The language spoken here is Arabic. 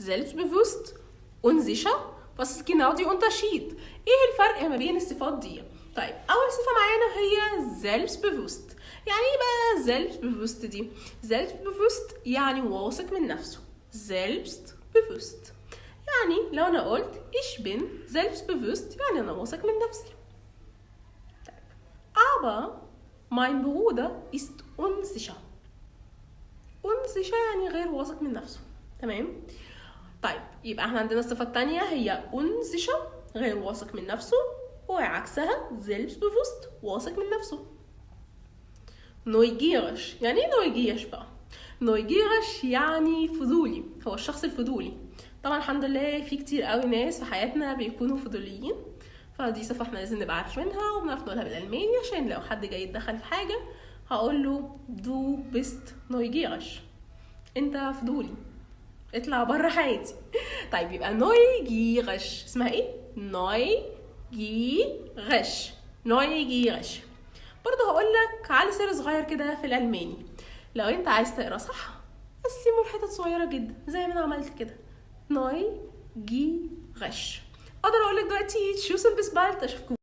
selbstbewusst, unsicher. Was ist genau die Unterschied? ايه الفرق ما بين الصفات دي؟ طيب اول صفة معانا هي selbstbewusst. يعني ايه بقى selbstbewusst دي؟ selbstbewusst يعني واثق من نفسه. selbstbewusst يعني لو انا قلت ich bin selbstbewusst يعني انا واثق من نفسي. طيب. aber mein Bruder ist unsicher. unsicher يعني غير واثق من نفسه. تمام. طيب يبقى احنا عندنا الصفة التانية هي unsicher غير واثق من نفسه، وعكسها selbstbewusst واثق من نفسه. neugierig يعني ايه neugierig بقى؟ neugierig يعني فضولي، هو الشخص الفضولي. طبعا الحمد لله في كتير قوي ناس في حياتنا بيكونوا فضوليين، فدي صفة احنا لازم نبقى عارفينها وبنعرف نقولها بالألماني، عشان لو حد جاي يتدخل في حاجة هقول له du bist neugierig، انت فضولي، اطلع بره حياتي. طيب يبقى neugierig اسمها ايه؟ neugierig. neugierig. برضه هقول لك على سر صغير كده في الألماني، لو انت عايز تقرا صح قسمه لحتت صغيره جدا زي ما انا عملت كده. neugierig. اقدر اقول لك دلوقتي tschüss und bis bald، اشوفكم